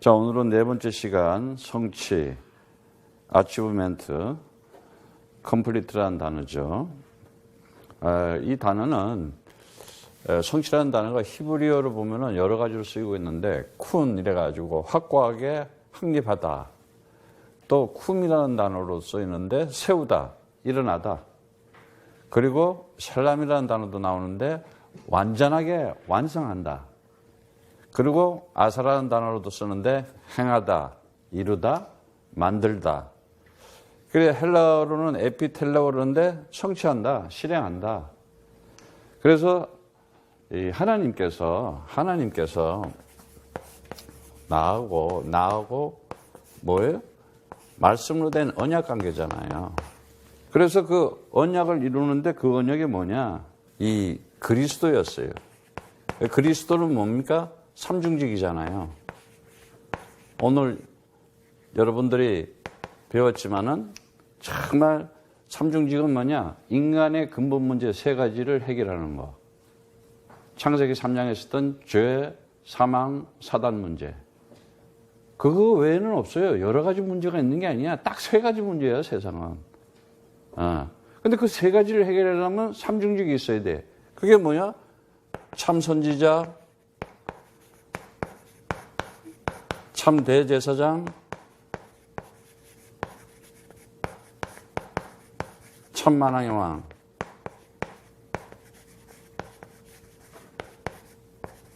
자, 오늘은 네 번째 시간 성취, achievement, complete라는 단어죠. 이 단어는 성취라는 단어가 히브리어로 보면은 여러 가지로 쓰이고 있는데 쿤 이래가지고 확고하게 확립하다. 또 쿰이라는 단어로 쓰이는데 세우다, 일어나다. 그리고 샬람이라는 단어도 나오는데 완전하게 완성한다. 그리고 아사라는 단어로도 쓰는데 행하다, 이루다, 만들다. 그래 헬라어로는 에피텔레오로 그러는데 성취한다, 실행한다. 그래서 이 하나님께서 나하고 뭐예요? 말씀으로 된 언약 관계잖아요. 그래서 그 언약을 이루는데 그 언약이 뭐냐? 이 그리스도였어요. 그리스도는 뭡니까? 삼중직이잖아요. 오늘 여러분들이 배웠지만은 정말 삼중직은 뭐냐? 인간의 근본 문제 세 가지를 해결하는 거. 창세기 3장에 있었던 죄, 사망, 사단 문제. 그거 외에는 없어요. 여러 가지 문제가 있는 게 아니야. 딱 세 가지 문제예요, 세상은. 근데 그 세 가지를 해결하려면 삼중직이 있어야 돼. 그게 뭐야? 참 선지자, 참 대제사장, 참 만왕의 왕.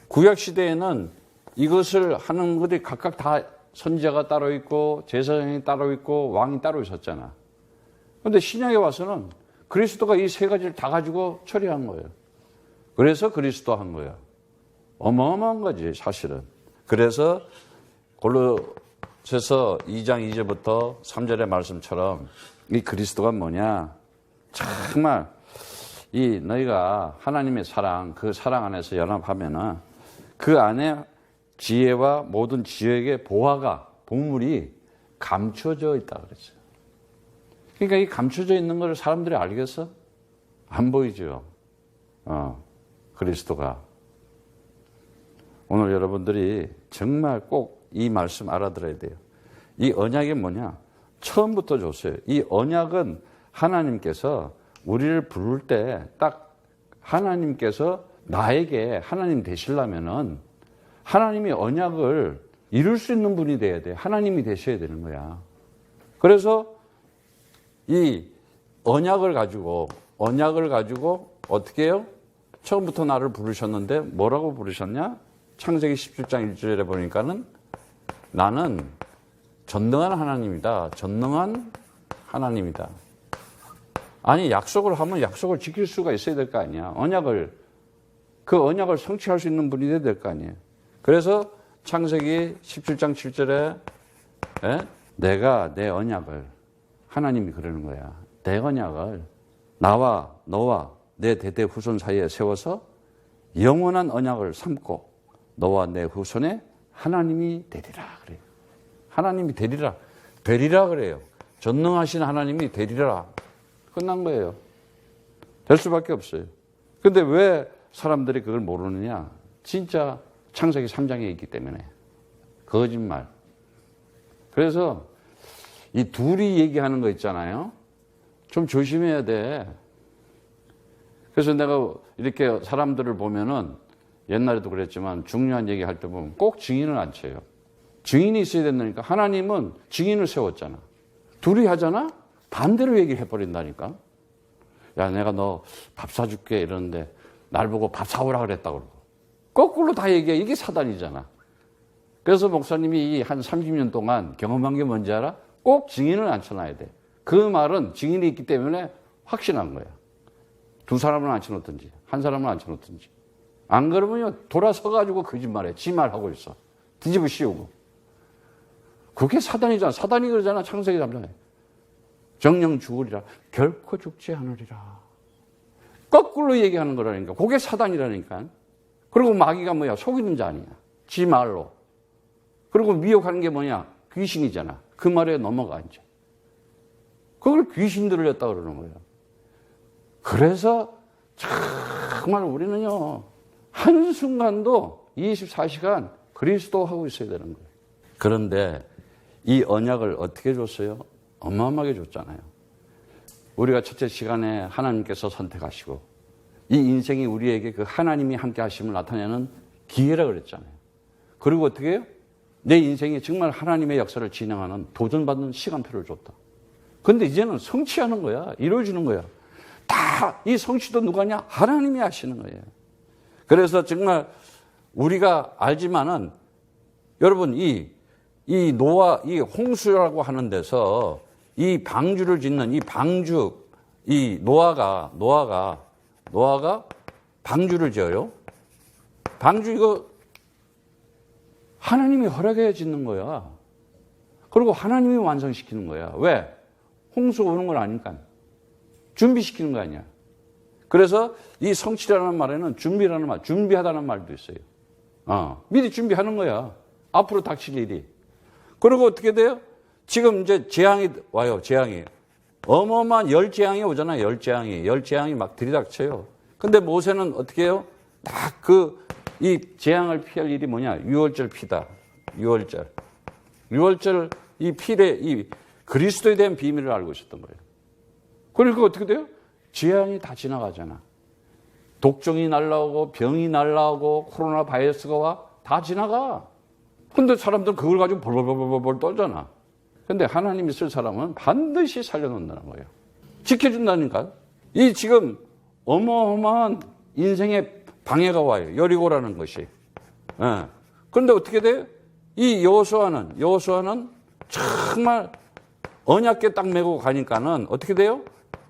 구약 시대에는 이것을 하는 것들이 각각 다 선지자가 따로 있고 제사장이 따로 있고 왕이 따로 있었잖아. 그런데 신약에 와서는 그리스도가 이 세 가지를 다 가지고 처리한 거예요. 그래서 그리스도 한 거예요. 어마어마한 거지 사실은. 그래서 골로새서 2장 2절부터 3절의 말씀처럼 이 그리스도가 뭐냐? 정말 이 너희가 하나님의 사랑, 그 사랑 안에서 연합하면은 그 안에 지혜와 모든 지혜의 보화가, 보물이 감춰져 있다 그랬어요. 그러니까 이 감춰져 있는 걸 사람들이 알겠어? 안 보이죠. 그리스도가. 오늘 여러분들이 정말 꼭 이 말씀 알아들어야 돼요. 이 언약이 뭐냐? 처음부터 줬어요. 이 언약은 하나님께서 우리를 부를 때 딱 하나님께서 나에게 하나님 되시려면은 하나님이 언약을 이룰 수 있는 분이 돼야 돼. 하나님이 되셔야 되는 거야. 그래서 이 언약을 가지고 어떻게 해요? 처음부터 나를 부르셨는데 뭐라고 부르셨냐? 창세기 17장 1절에 보니까는 나는 전능한 하나님이다. 전능한 하나님이다. 아니 약속을 하면 약속을 지킬 수가 있어야 될 거 아니야. 그 언약을 성취할 수 있는 분이 돼야 될 거 아니에요. 그래서 창세기 17장 7절에 내가 내 언약을 하나님이 그러는 거야. 내 언약을 나와 너와 내 대대 후손 사이에 세워서 영원한 언약을 삼고 너와 내 후손의 하나님이 되리라 그래요. 하나님이 되리라 그래요. 전능하신 하나님이 되리라. 끝난 거예요. 될 수밖에 없어요. 근데 왜 사람들이 그걸 모르느냐? 진짜 창세기 3장에 있기 때문에. 거짓말. 그래서 이 둘이 얘기하는 거 있잖아요. 좀 조심해야 돼. 그래서 내가 이렇게 사람들을 보면은 옛날에도 그랬지만 중요한 얘기 할 때 보면 꼭 증인을 안 쳐요. 증인이 있어야 된다니까. 하나님은 증인을 세웠잖아. 둘이 하잖아? 반대로 얘기를 해버린다니까. 야, 내가 너 밥 사줄게 이러는데 날 보고 밥 사오라 그랬다 그러고. 거꾸로 다 얘기해. 이게 사단이잖아. 그래서 목사님이 한 30년 동안 경험한 게 뭔지 알아? 꼭 증인을 앉혀놔야 돼. 그 말은 증인이 있기 때문에 확신한 거야. 두 사람을 앉혀놓든지 한 사람을 앉혀놓든지. 안 그러면요 돌아서가지고 거짓말해. 지 말하고 있어. 뒤집어 씌우고. 그게 사단이잖아. 사단이 그러잖아. 창세기 3장에. 정령 죽으리라. 결코 죽지 않으리라. 거꾸로 얘기하는 거라니까. 그게 사단이라니까. 그리고 마귀가 뭐야? 속이는 자 아니야. 지 말로. 그리고 미혹하는 게 뭐냐? 귀신이잖아. 그 말에 넘어가 이제. 그걸 귀신 들렸다 그러는 거예요. 그래서 정말 우리는요 한순간도 24시간 그리스도 하고 있어야 되는 거예요. 그런데 이 언약을 어떻게 줬어요? 어마어마하게 줬잖아요. 우리가 첫째 시간에 하나님께서 선택하시고 이 인생이 우리에게 그 하나님이 함께 하심을 나타내는 기회라 그랬잖아요. 그리고 어떻게 해요? 내 인생에 정말 하나님의 역사를 진행하는 도전받는 시간표를 줬다. 그런데 이제는 성취하는 거야. 이루어지는 거야. 다 이 성취도 누가 하냐? 하나님이 하시는 거예요. 그래서 정말 우리가 알지만은 여러분 이 노아, 이 홍수라고 하는 데서 이 방주를 짓는 이 방주, 이 노아가 방주를 지어요. 방주 이거 하나님이 허락해야 짓는 거야. 그리고 하나님이 완성시키는 거야. 왜? 홍수 오는 건 아니니까. 준비시키는 거 아니야. 그래서 이 성취라는 말에는 준비라는 말, 준비하다는 말도 있어요. 미리 준비하는 거야. 앞으로 닥칠 일이. 그리고 어떻게 돼요? 지금 이제 재앙이 와요, 재앙이. 어마어마한 열재앙이 오잖아요, 열재앙이. 열재앙이 막 들이닥쳐요. 근데 모세는 어떻게 해요? 딱 이 재앙을 피할 일이 뭐냐? 유월절 피다. 유월절 이 필의 이 그리스도에 대한 비밀을 알고 있었던 거예요. 그러니까 어떻게 돼요? 재앙이 다 지나가잖아. 독종이 날라오고 병이 날라오고 코로나 바이러스가 와. 다 지나가. 근데 사람들은 그걸 가지고 벌벌벌벌 떨잖아. 근데 하나님이 쓸 사람은 반드시 살려놓는다는 거예요. 지켜준다니까. 이 지금 어마어마한 인생의 방해가 와요. 여리고라는 것이. 그런데 어떻게 돼요? 이 여호수아는 정말 언약궤 딱 메고 가니까는 어떻게 돼요?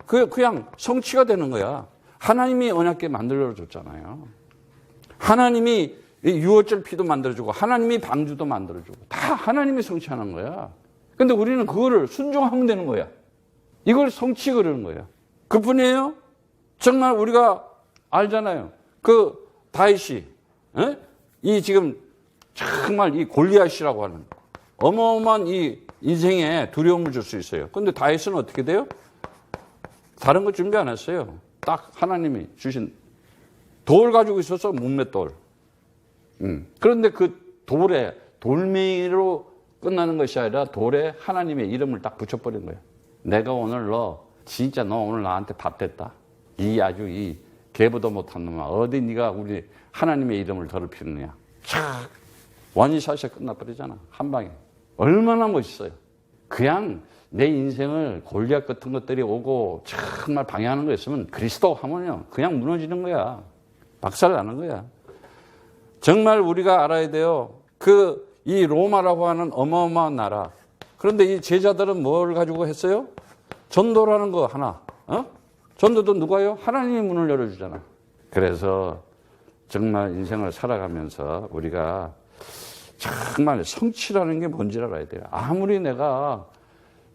그냥 성취가 되는 거야. 하나님이 언약궤 만들어줬잖아요. 하나님이 유월절 피도 만들어주고 하나님이 방주도 만들어주고 다 하나님이 성취하는 거야. 근데 우리는 그거를 순종하면 되는 거야. 이걸 성취 그러는 거야. 그뿐이에요? 정말 우리가 알잖아요. 그 다윗이 이 지금 정말 이 골리앗이라고 하는 어마어마한 이 인생에 두려움을 줄 수 있어요. 근데 다윗은 어떻게 돼요? 다른 거 준비 안 했어요. 딱 하나님이 주신 돌 가지고 있어서 문맷돌. 그런데 그 돌에 돌멩이로 끝나는 것이 아니라 돌에 하나님의 이름을 딱 붙여버린 거예요. 내가 오늘 너 오늘 나한테 밥 됐다. 아주 이 개보도 못한 놈아. 어디 네가 우리 하나님의 이름을 더럽히느냐. 촥 원샷이 끝나버리잖아. 한 방에. 얼마나 멋있어요. 그냥 내 인생을 골리앗 같은 것들이 오고 정말 방해하는 거 있으면 그리스도 하면요. 그냥 무너지는 거야. 박살나는 거야. 정말 우리가 알아야 돼요. 이 로마라고 하는 어마어마한 나라. 그런데 이 제자들은 뭘 가지고 했어요? 전도라는 거 하나. 전도도 누가요? 하나님이 문을 열어주잖아. 그래서 정말 인생을 살아가면서 우리가 정말 성취라는 게 뭔지를 알아야 돼요. 아무리 내가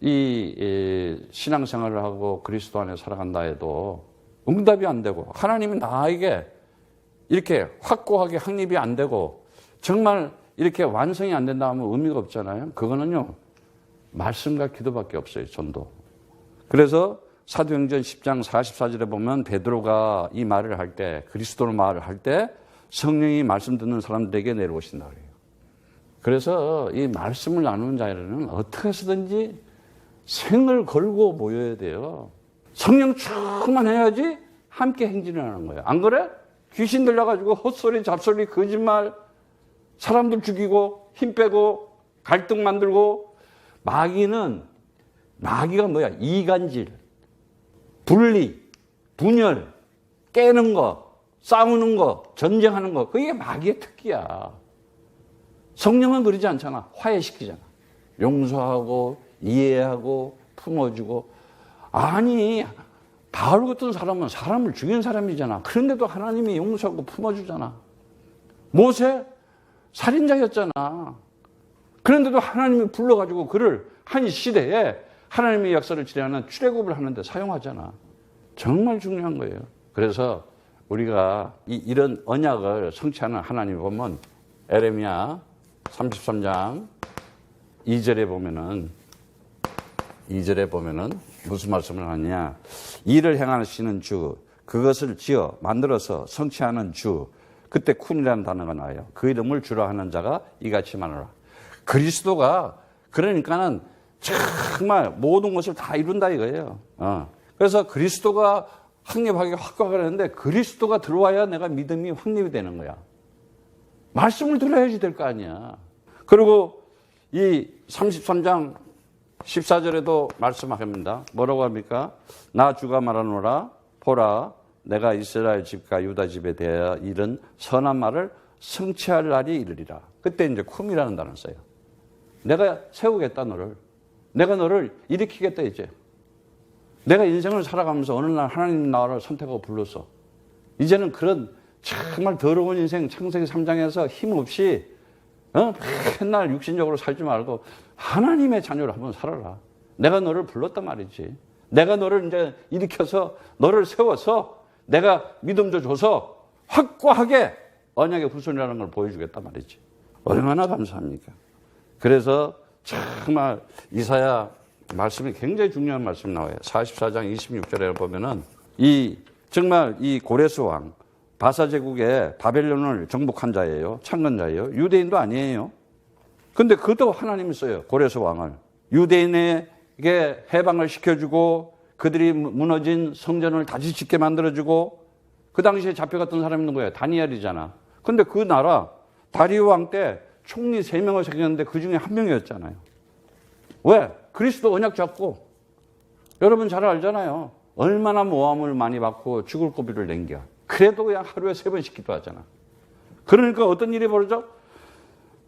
이 신앙생활을 하고 그리스도 안에 살아간다 해도 응답이 안 되고 하나님이 나에게 이렇게 확고하게 확립이 안 되고 정말 이렇게 완성이 안 된다 하면 의미가 없잖아요. 그거는요. 말씀과 기도밖에 없어요. 전도. 그래서 사도행전 10장 44절에 보면 베드로가 이 말을 할 때 그리스도로 말을 할 때 성령이 말씀 듣는 사람들에게 내려오신다 그래요. 그래서 이 말씀을 나누는 자리는 어떻게 해서든지 생을 걸고 모여야 돼요. 성령 충만해야지 함께 행진을 하는 거예요. 안 그래? 귀신 들려가지고 헛소리 잡소리 거짓말 사람들 죽이고 힘 빼고 갈등 만들고 마귀가 뭐야? 이간질, 분리, 분열, 깨는 거, 싸우는 거, 전쟁하는 거 그게 마귀의 특기야. 성령은 그러지 않잖아. 화해시키잖아. 용서하고 이해하고 품어주고. 아니 바울 같은 사람은 사람을 죽인 사람이잖아. 그런데도 하나님이 용서하고 품어주잖아. 모세 살인자였잖아. 그런데도 하나님이 불러가지고 그를 한 시대에 하나님의 역사를 진행하는 출애굽을 하는데 사용하잖아. 정말 중요한 거예요. 그래서 우리가 이런 언약을 성취하는 하나님을 보면 에레미야 33장 2절에 보면은 무슨 말씀을 하느냐. 일을 행하시는 주, 그것을 지어 만들어서 성취하는 주. 그때 쿤이라는 단어가 나와요. 그 이름을 주라 하는 자가 이같이 말하라. 그리스도가 그러니까는 정말 모든 것을 다 이룬다 이거예요. 그래서 그리스도가 확립하게 확고하게 하는데 그리스도가 들어와야 내가 믿음이 확립이 되는 거야. 말씀을 들어야지 될 거 아니야. 그리고 이 33장 14절에도 말씀합니다. 뭐라고 합니까? 나 주가 말하노라 보라 내가 이스라엘 집과 유다 집에 대하여 이른 선한 말을 성취할 날이 이르리라. 그때 이제 쿰이라는 단어를 써요. 내가 세우겠다 너를. 내가 너를 일으키겠다 이제. 내가 인생을 살아가면서 어느 날 하나님 나를 선택하고 불렀어. 이제는 그런 정말 더러운 인생 창세기 3장에서 힘없이 맨날 육신적으로 살지 말고 하나님의 자녀로 한번 살아라. 내가 너를 불렀단 말이지. 내가 너를 이제 일으켜서 너를 세워서 내가 믿음도 줘서 확고하게 언약의 후손이라는 걸 보여주겠단 말이지. 얼마나 감사합니까? 그래서 정말 이사야 말씀이 굉장히 중요한 말씀이 나와요. 44장 26절에 보면은 정말 이 고레스 왕 바사 제국의 바벨론을 정복한 자예요. 창건 자예요. 유대인도 아니에요. 근데 그도 하나님이 써요. 고레스 왕을. 유대인에게 해방을 시켜주고 그들이 무너진 성전을 다시 짓게 만들어주고 그 당시에 잡혀갔던 사람이 누구예요? 다니엘이잖아. 근데 그 나라 다리오 왕 때 총리 3명을 새겼는데 그 중에 한 명이었잖아요. 왜? 그리스도 언약 잡고 여러분 잘 알잖아요. 얼마나 모함을 많이 받고 죽을 고비를 남겨. 그래도 그냥 하루에 3번씩 기도하잖아. 그러니까 어떤 일이 벌어져?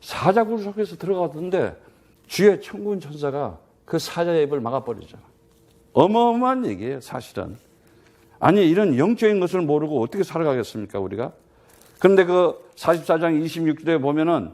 사자굴 속에서 들어가던데 주의 천군 천사가 그 사자의 입을 막아버리잖아. 어마어마한 얘기예요 사실은. 아니 이런 영적인 것을 모르고 어떻게 살아가겠습니까 우리가? 그런데 그 44장 26절에 보면은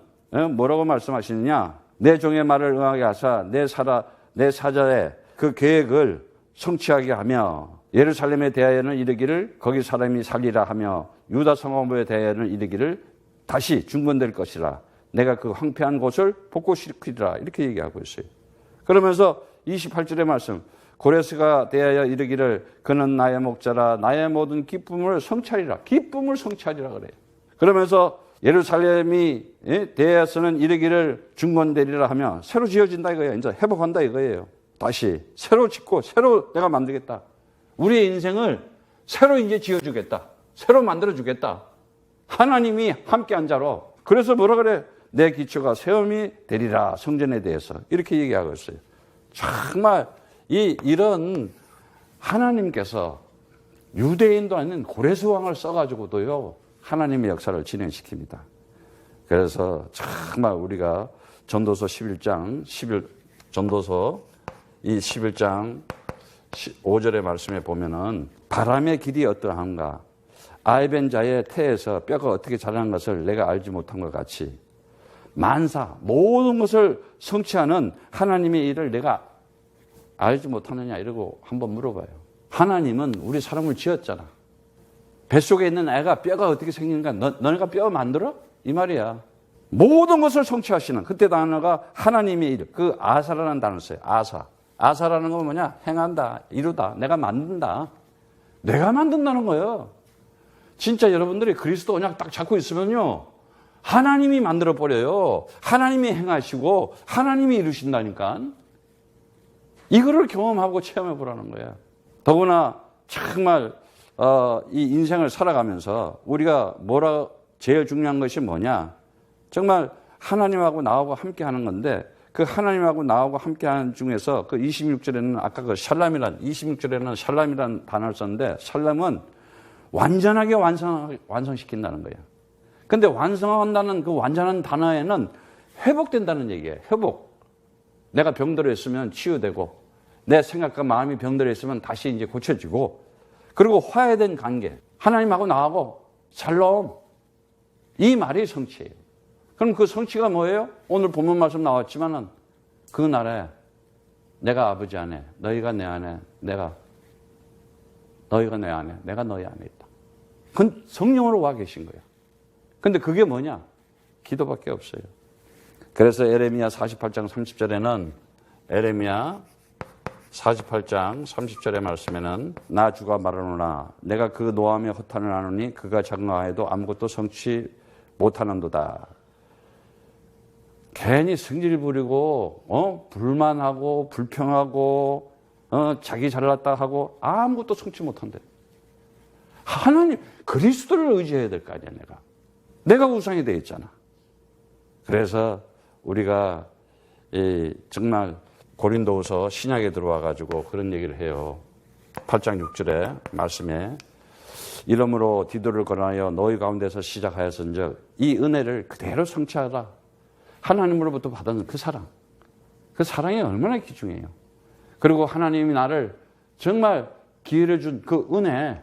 뭐라고 말씀하시느냐? 내 종의 말을 응하게 하사 내 사자의 그 계획을 성취하게 하며 예루살렘에 대하여는 이르기를 거기 사람이 살리라 하며 유다 성읍에 대하여는 이르기를 다시 중건될 것이라. 내가 그 황폐한 곳을 복고시키리라. 이렇게 얘기하고 있어요. 그러면서 28절의 말씀. 고레스가 대하여 이르기를 그는 나의 목자라 나의 모든 기쁨을 성취하리라. 기쁨을 성취하리라 그래요. 그러면서 예루살렘이 대하여서는 이르기를 중건되리라 하며 새로 지어진다 이거예요. 이제 회복한다 이거예요. 다시 새로 짓고 새로 내가 만들겠다. 우리의 인생을 새로 이제 지어주겠다. 새로 만들어주겠다. 하나님이 함께한 자로. 그래서 뭐라 그래? 내 기초가 세움이 되리라. 성전에 대해서. 이렇게 얘기하고 있어요. 정말 이런 하나님께서 유대인도 아닌 고레스 왕을 써가지고도요. 하나님의 역사를 진행시킵니다. 그래서 정말 우리가 전도서 11장 전도서 이 11장 5절의 말씀에 보면은 바람의 길이 어떠한가 아이벤 자의 태에서 뼈가 어떻게 자라는 것을 내가 알지 못한 것 같이 만사 모든 것을 성취하는 하나님의 일을 내가 알지 못하느냐 이러고 한번 물어봐요. 하나님은 우리 사람을 지었잖아. 뱃속에 있는 애가 뼈가 어떻게 생기는가 너네가 뼈 만들어? 이 말이야. 모든 것을 성취하시는 그때 단어가 하나님의 일. 그 아사라는 단어를 써요. 아사라는 건 뭐냐? 행한다, 이루다, 내가 만든다. 내가 만든다는 거예요. 진짜 여러분들이 그리스도 언약 딱 잡고 있으면요. 하나님이 만들어버려요. 하나님이 행하시고 하나님이 이루신다니까. 이거를 경험하고 체험해보라는 거예요. 더구나 정말 이 인생을 살아가면서 우리가 제일 중요한 것이 뭐냐? 정말 하나님하고 나하고 함께하는 건데 그 하나님하고 나하고 함께하는 중에서 그 26절에는 아까 그 26절에는 샬람이라는 단어를 썼는데 샬람은 완전하게 완성시킨다는 거예요. 근데 완성한다는 그 완전한 단어에는 회복된다는 얘기예요. 회복. 내가 병들어 있으면 치유되고 내 생각과 마음이 병들어 있으면 다시 이제 고쳐지고 그리고 화해된 관계. 하나님하고 나하고 샬롬. 이 말이 성취예요. 그럼 그 성취가 뭐예요? 오늘 본문 말씀 나왔지만은 그 날에 내가 아버지 안에, 너희가 내 안에, 너희가 내 안에, 내가 너희 안에 있다. 그건 성령으로 와 계신 거예요. 근데 그게 뭐냐? 기도밖에 없어요. 그래서 에레미야 48장 30절에는 에레미야 48장 30절의 말씀에는 나 주가 말하노라 내가 그 노함에 허탄을 하노니 그가 장가하여도 아무것도 성취 못하는도다. 괜히 성질 부리고 불만하고 불평하고 자기 잘났다 하고 아무것도 성취 못한대. 하나님 그리스도를 의지해야 될 거 아니야. 내가 우상이 되어 있잖아. 그래서 우리가 정말 고린도후서 신약에 들어와 가지고 그런 얘기를 해요. 8장 6절에 말씀에 이러므로 디도를 권하여 너희 가운데서 시작하였은즉 이 은혜를 그대로 성취하라. 하나님으로부터 받은 그 사랑이 얼마나 귀중해요. 그리고 하나님이 나를 정말 기회를 준 그 은혜,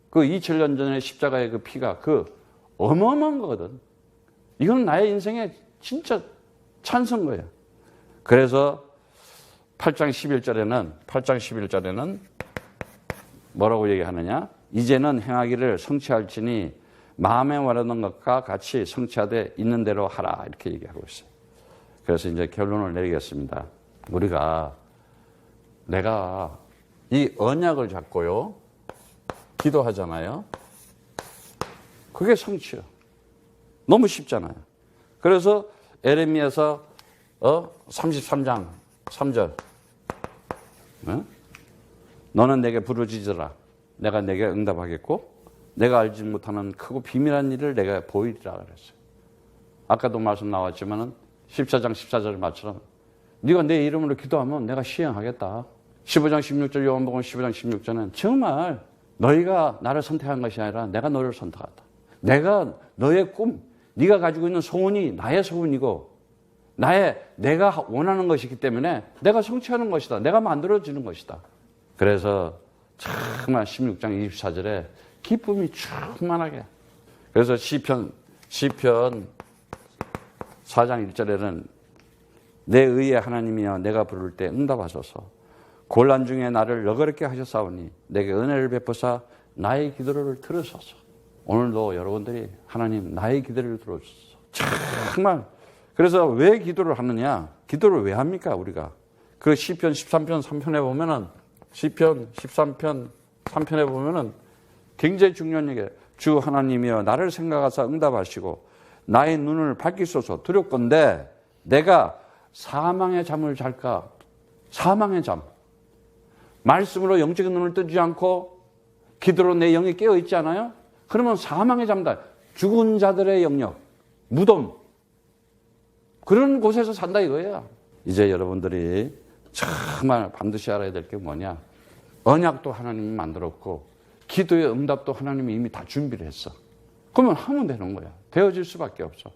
그 2000년 전에 십자가의 그 피가 그 어마어마한 거거든. 이건 나의 인생에 진짜 찬성 거예요. 그래서 8장 11절에는 뭐라고 얘기하느냐? 이제는 행하기를 성취할지니 마음에 원하는 것과 같이 성취하되 있는 대로 하라. 이렇게 얘기하고 있어요. 그래서 이제 결론을 내리겠습니다. 내가 이 언약을 잡고요. 기도하잖아요. 그게 성취요. 너무 쉽잖아요. 그래서 에레미야서 33장 3절 너는 내게 부르짖으라. 내가 내게 응답하겠고 내가 알지 못하는 크고 비밀한 일을 내가 보이리라 그랬어요. 아까도 말씀 나왔지만은 14장 14절 말처럼 네가 내 이름으로 기도하면 내가 시행하겠다. 15장 16절 요한복음 15장 16절은 정말 너희가 나를 선택한 것이 아니라 내가 너를 선택했다. 내가 너의 꿈, 네가 가지고 있는 소원이 나의 소원이고 내가 원하는 것이기 때문에 내가 성취하는 것이다. 내가 만들어지는 것이다. 그래서 정말 16장 24절에 기쁨이 충만하게. 그래서 시편 4장 1절에는 내 의의 하나님이여 내가 부를 때 응답하소서. 곤란 중에 나를 너그럽게 하셨사오니 내게 은혜를 베푸사 나의 기도를 들으소서. 오늘도 여러분들이 하나님 나의 기도를 들어주소서. 정말 그래서 왜 기도를 하느냐? 기도를 왜 합니까 우리가? 그 시편 13편 3편에 보면은 시편 13편 3편에 보면은 굉장히 중요한 얘기예요. 주 하나님이여 나를 생각하사 응답하시고 나의 눈을 밝히소서. 두렵건대 내가 사망의 잠을 잘까? 사망의 잠. 말씀으로 영적인 눈을 뜨지 않고 기도로 내 영이 깨어있지 않아요? 그러면 사망의 잠다. 죽은 자들의 영역, 무덤. 그런 곳에서 산다 이거예요. 이제 여러분들이 정말 반드시 알아야 될 게 뭐냐. 언약도 하나님이 만들었고 기도의 응답도 하나님이 이미 다 준비를 했어. 그러면 하면 되는 거야. 되어질 수밖에 없어.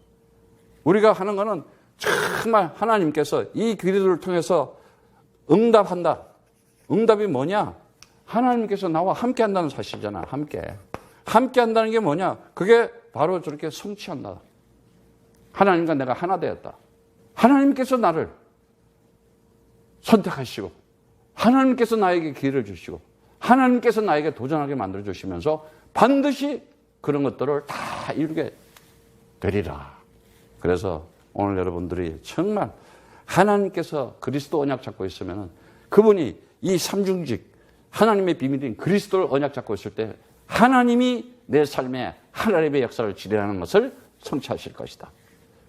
우리가 하는 거는 정말 하나님께서 이 기도를 통해서 응답한다. 응답이 뭐냐? 하나님께서 나와 함께 한다는 사실이잖아. 함께 한다는 게 뭐냐? 그게 바로 저렇게 성취한다. 하나님과 내가 하나 되었다. 하나님께서 나를 선택하시고 하나님께서 나에게 기회를 주시고 하나님께서 나에게 도전하게 만들어 주시면서 반드시 그런 것들을 다 이루게 되리라. 그래서 오늘 여러분들이 정말 하나님께서 그리스도 언약 잡고 있으면 그분이 이 삼중직 하나님의 비밀인 그리스도를 언약 잡고 있을 때 하나님이 내 삶에 하나님의 역사를 지배하는 것을 성취하실 것이다.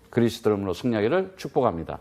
그리스도 이름으로 승리하기를 축복합니다.